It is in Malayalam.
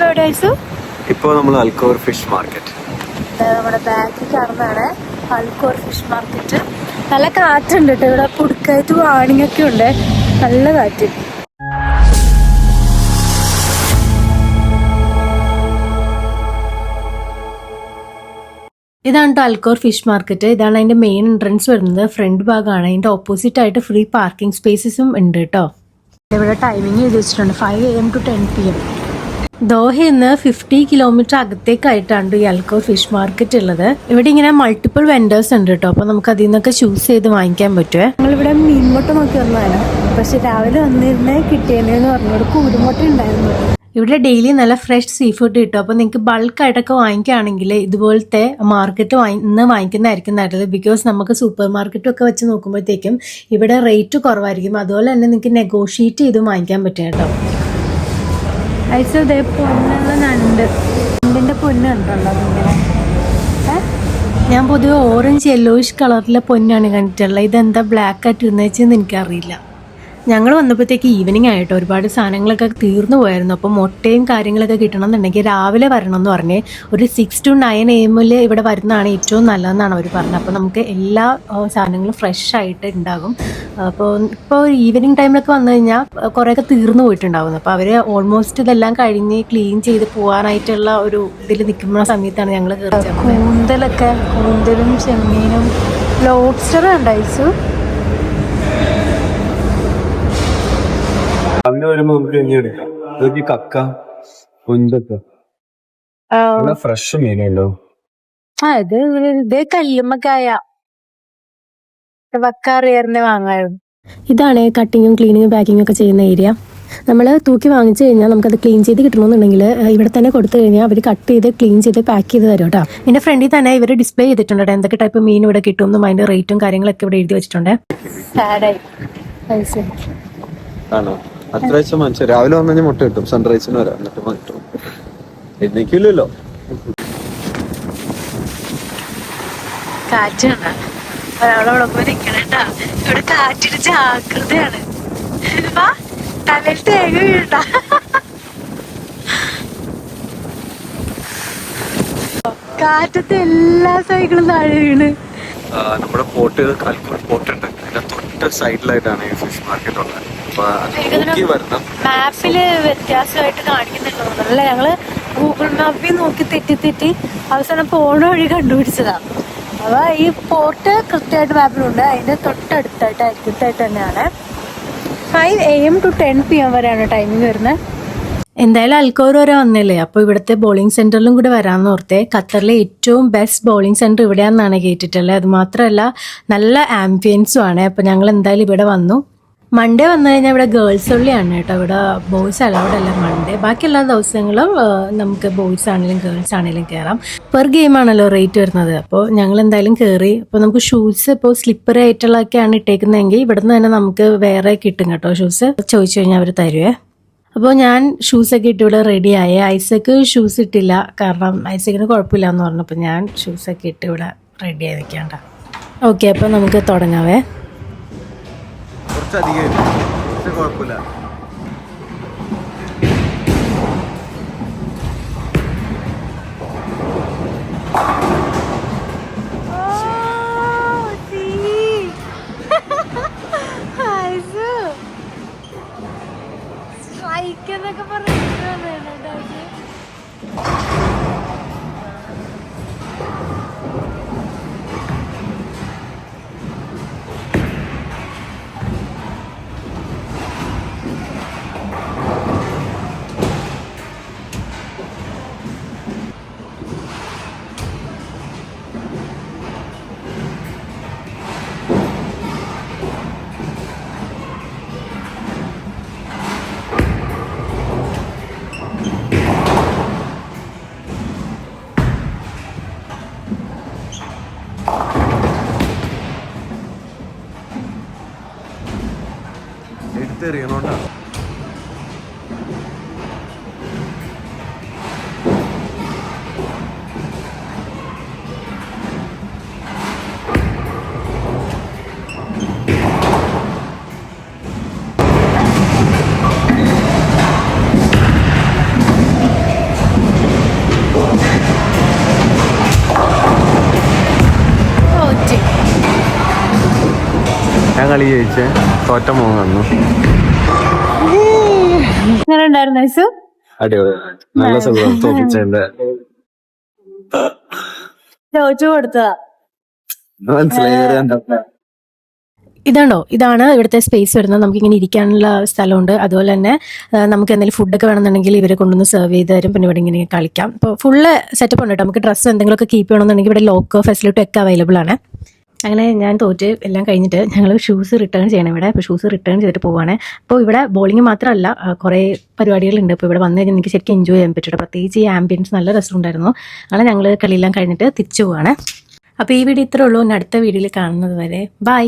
എവിടെ ഐസു? ഇപ്പോൾ നമ്മൾ അൽക്കോർ ഫിഷ് മാർക്കറ്റ്. നമ്മുടെ ബാക്കിൽ കാണുന്നതാണ് അൽക്കോർ ഫിഷ് മാർക്കറ്റ്. നല്ല കാറ്റുണ്ട് കേട്ടോ ഇവിടെ. പുടുക്കായിട്ട് വാണിംഗ് ഒക്കെ ഉണ്ട്. നല്ല കാറ്റ്. ഇതാണ് കേട്ടോ അൽക്കോർ ഫിഷ് മാർക്കറ്റ്. ഇതാണ് അതിന്റെ മെയിൻ എൻട്രൻസ് വരുന്നത്. ഫ്രണ്ട് ഭാഗമാണ്. അതിന്റെ ഓപ്പോസിറ്റ് ആയിട്ട് ഫ്രീ പാർക്കിംഗ് സ്പേസസും ഉണ്ട് കേട്ടോ. ഇവിടെ ടൈമിംഗ് എഴുതി വെച്ചിട്ടുണ്ട് 5 AM to 10 PM. ദോഹയിൽ നിന്ന് 50 കിലോമീറ്റർ അകത്തേക്കായിട്ടാണ് ഈ അൽക്കോർ ഫിഷ് മാർക്കറ്റ് ഉള്ളത്. ഇവിടെ ഇങ്ങനെ മൾട്ടിപ്പിൾ വെൻഡേഴ്സ് ഉണ്ട് കേട്ടോ. അപ്പോൾ നമുക്ക് അതിൽ നിന്നൊക്കെ ചൂസ് ചെയ്ത് വാങ്ങിക്കാൻ പറ്റുമേ. ഞങ്ങളിവിടെ മീൻമുട്ട നോക്കി വന്നതാണ്. പക്ഷെ രാവിലെ വന്നിരുന്നേ കിട്ടിയെന്ന് പറഞ്ഞോട് കൂടുമുട്ട ഉണ്ടായിരുന്നു. ഇവിടെ ഡെയിലി നല്ല ഫ്രഷ് സീ ഫുഡ് കിട്ടും. അപ്പോൾ നിങ്ങൾക്ക് ബൾക്കായിട്ടൊക്കെ വാങ്ങിക്കുകയാണെങ്കിൽ ഇതുപോലത്തെ മാർക്കറ്റ് ഇന്ന് വാങ്ങിക്കുന്നതായിരിക്കും നല്ലത്. ബിക്കോസ് നമുക്ക് സൂപ്പർ മാർക്കറ്റൊക്കെ വെച്ച് നോക്കുമ്പോഴത്തേക്കും ഇവിടെ റേറ്റ് കുറവായിരിക്കും. അതുപോലെ തന്നെ നിങ്ങൾക്ക് നെഗോഷിയേറ്റ് ചെയ്ത് വാങ്ങിക്കാൻ പറ്റും കേട്ടോ. ഐസേ പൊന്നുള്ള ഞണ്ടിൻ്റെ പൊന്ന് കണ്ടുണ്ടോ ഇങ്ങനെ? ഞാൻ പൊതുവെ ഓറഞ്ച് യെല്ലോയിഷ് കളറിലെ പൊന്നാണ് കണ്ടിട്ടുള്ളത്. ഇതെന്താ ബ്ലാക്ക് ആയിട്ട് ഇരുന്നേച്ചെന്ന് എനിക്കറിയില്ല. ഞങ്ങൾ വന്നപ്പോഴത്തേക്ക് ഈവനിങ് ആയിട്ട് ഒരുപാട് സാധനങ്ങളൊക്കെ തീർന്നു പോയായിരുന്നു. അപ്പോൾ മുട്ടയും കാര്യങ്ങളൊക്കെ കിട്ടണമെന്നുണ്ടെങ്കിൽ രാവിലെ വരണം എന്ന് പറഞ്ഞ് ഒരു 6 to 9 AM ഇവിടെ വരുന്നതാണ് ഏറ്റവും നല്ലതെന്നാണ് അവർ പറഞ്ഞത്. അപ്പോൾ നമുക്ക് എല്ലാ സാധനങ്ങളും ഫ്രഷ് ആയിട്ട് ഉണ്ടാകും. ഇപ്പോൾ ഈവനിങ് ടൈമിലൊക്കെ വന്നു കഴിഞ്ഞാൽ കുറേയൊക്കെ തീർന്നു പോയിട്ടുണ്ടാകും. അപ്പോൾ അവർ ഓൾമോസ്റ്റ് ഇതെല്ലാം കഴിഞ്ഞ് ക്ലീൻ ചെയ്ത് പോകാനായിട്ടുള്ള ഒരു ഇതിൽ നിൽക്കുന്ന സമയത്താണ് ഞങ്ങൾ കയറിയത്. കൂന്തലും ചെമ്മീനും ലോബ്സ്റ്ററും ഉണ്ടായിച്ചു. അങ്ങനെ വരുമ്പോ നമുക്ക് ഇനി എടുക്കാം. ഇതൊക്കെ കക്ക കുഞ്ചൊക്കെ ഫ്രഷ് മീനല്ലോ. ഇത് കല്ലുമ്മക്കായ വക്കാറിയറിനെ വാങ്ങായിരുന്നു. ഇതാണ് കട്ടിങ്ങും ക്ലീനിങ്ങും പാക്കിങ്ങും ഒക്കെ ചെയ്യുന്ന ഏരിയ. നമ്മൾ തൂക്കി വാങ്ങിച്ചു കഴിഞ്ഞാൽ നമുക്കത് ക്ലീൻ ചെയ്ത് കിട്ടണമെന്നുണ്ടെങ്കിൽ ഇവിടെ തന്നെ കൊടുത്തു കഴിഞ്ഞാൽ അവർ കട്ട് ചെയ്ത് ക്ലീൻ ചെയ്ത് പാക്ക് ചെയ്ത് തരും കേട്ടോ. എൻ്റെ ഫ്രണ്ടിൽ തന്നെ ഇവർ ഡിസ്പ്ലേ ചെയ്തിട്ടുണ്ട് എന്തൊക്കെ ടൈപ്പ് മീൻ ഇവിടെ കിട്ടും. അതിന്റെ റേറ്റും കാര്യങ്ങളൊക്കെ ഇവിടെ എഴുതി വെച്ചിട്ടുണ്ട്. അത്ര മനസ്സിൽ രാവിലെ വന്നു കഴിഞ്ഞാൽ മുട്ട കിട്ടും. സൺറൈസിന് വരാം. എന്നിട്ട് കിട്ടും. എനിക്കില്ലല്ലോ. കാറ്റാണ്. ഒരാളോടെ പോയി നിക്കണേട്ടാ. ഇവിടെ കാറ്റിന് ജാഗ്രതയാണ്. തലയിൽ തേങ്ങ വീഴണ്ട. കാറ്റത്തെ എല്ലാ സൈക്കിളും താഴെ വീണ്. നമ്മുടെ പോർട്ട് പോർട്ടുണ്ട്. അതിന്റെ തൊട്ട് സൈഡിലായിട്ടാണ് ഈ ഫിഷ് മാർക്കറ്റ് ഉള്ളത്. മാപ്പില് വ്യത്യാസമായിട്ട് കാണിക്കുന്നുണ്ടോ അല്ല. ഞങ്ങള് ഗൂഗിൾ മാപ്പിൽ നോക്കി തെറ്റി അവസാനം പോണ വഴി കണ്ടുപിടിച്ചതാ. അപ്പൊ ഈ പോർട്ട് കൃത്യമായിട്ട് മാപ്പിലുണ്ട്. അതിന്റെ തൊട്ടടുത്തായിട്ട് അരികത്തായിട്ട് തന്നെയാണ്. 5 AM to 10 PM വരെയാണ് ടൈമിങ് വരുന്നത്. എന്തായാലും അൽക്കോർ വരെ വന്നില്ലേ. അപ്പോൾ ഇവിടുത്തെ ബോളിംഗ് സെന്ററിലും കൂടെ വരാമെന്ന് ഓർത്തേ. ഖത്തറിലെ ഏറ്റവും ബെസ്റ്റ് ബോളിംഗ് സെന്റർ ഇവിടെയാണെന്നാണ് കേട്ടിട്ടുള്ളത്. അത് മാത്രമല്ല നല്ല ആംബിയൻസും ആണ്. അപ്പോൾ ഞങ്ങൾ എന്തായാലും ഇവിടെ വന്നു. മൺഡേ വന്നു കഴിഞ്ഞാൽ ഇവിടെ ഗേൾസ് ഉള്ളിയാണ് കേട്ടോ. ഇവിടെ ബോയ്സ് അലൗഡ് അല്ല മൺഡേ. ബാക്കി എല്ലാ ദിവസങ്ങളും നമുക്ക് ബോയ്സ് ആണെങ്കിലും ഗേൾസ് ആണെങ്കിലും കയറാം. പെർ ഗെയിം ആണല്ലോ റേറ്റ് വരുന്നത്. അപ്പോൾ ഞങ്ങൾ എന്തായാലും കയറി. അപ്പോൾ നമുക്ക് ഷൂസ് ഇപ്പോൾ സ്ലിപ്പർ ആയിട്ടുള്ളതൊക്കെയാണ് ഇട്ടേക്കുന്നതെങ്കിൽ ഇവിടുന്ന് തന്നെ നമുക്ക് വേറെ കിട്ടും കേട്ടോ. ഷൂസ് ചോദിച്ചു കഴിഞ്ഞാൽ അവർ തരുവേ. അപ്പോൾ ഞാൻ ഷൂസൊക്കെ ഇട്ട് ഇവിടെ റെഡിയായി. ഐസക്ക് ഷൂസ് ഇട്ടില്ല. കാരണം ഐസക്കിന് കുഴപ്പമില്ല എന്ന് പറഞ്ഞപ്പോൾ ഞാൻ ഷൂസൊക്കെ ഇട്ട് ഇവിടെ റെഡിയായി നിൽക്കേണ്ട. ഓക്കെ, അപ്പോൾ നമുക്ക് തുടങ്ങാവേ. കുറച്ചധികം കുഴപ്പമില്ല. എന്നൊക്കെ പറഞ്ഞു കളി ജയിച്ച് തോറ്റ മോൻ വന്നു. എങ്ങനെ ഉണ്ടായിരുന്നു ഐസു? അടിപൊളി, നല്ല സുഖം. തോപ്പിച്ചതിന്റെ ചോദിച്ചു കൊടുത്തതാ. മനസ്സിലായി. ഇതാണ് ഇവിടുത്തെ സ്പേസ് വരുന്നത്. നമുക്കിങ്ങനെ ഇരിക്കാനുള്ള സ്ഥലമുണ്ട്. അതുപോലെ തന്നെ നമുക്ക് എന്തെങ്കിലും ഫുഡൊക്കെ വേണമെന്നുണ്ടെങ്കിൽ ഇവരെ കൊണ്ടുവന്ന് സെർവ് ചെയ്ത് തരും. പിന്നെ ഇവിടെ ഇങ്ങനെ കളിക്കാം. ഇപ്പോൾ ഫുള്ള് സെറ്റപ്പ് ഉണ്ട് കേട്ടോ. നമുക്ക് ഡ്രസ്സ് എന്തെങ്കിലുമൊക്കെ കീപ്പ് ചെയ്യണമെന്നുണ്ടെങ്കിൽ ഇവിടെ ലോക്കർ ഫെസിലിറ്റി ഒക്കെ അവൈലബിൾ ആണ്. അങ്ങനെ ഞാൻ തോറ്റ് എല്ലാം കഴിഞ്ഞിട്ട് ഞങ്ങൾ ഷൂസ് റിട്ടേൺ ചെയ്യണം ഇവിടെ. അപ്പോൾ ഷൂസ് റിട്ടേൺ ചെയ്തിട്ട് പോവുകയാണ്. അപ്പോൾ ഇവിടെ ബോളിംഗ് മാത്രമല്ല കുറേ പരിപാടികളുണ്ട്. അപ്പോൾ ഇവിടെ വന്നു കഴിഞ്ഞാൽ എനിക്ക് ശരിക്കും എൻജോയ് ചെയ്യാൻ പറ്റും. പ്രത്യേകിച്ച് ഈ ആംബിയൻസ് നല്ല രസമുണ്ടായിരുന്നു. അങ്ങനെ ഞങ്ങൾ കളിയെല്ലാം കഴിഞ്ഞിട്ട് തിരിച്ചു പോവുകയാണ്. അപ്പോൾ ഈ വീഡിയോ ഇത്രേ ഉള്ളൂ. അടുത്ത വീഡിയോയിൽ കാണുന്നത് വരെ ബൈ.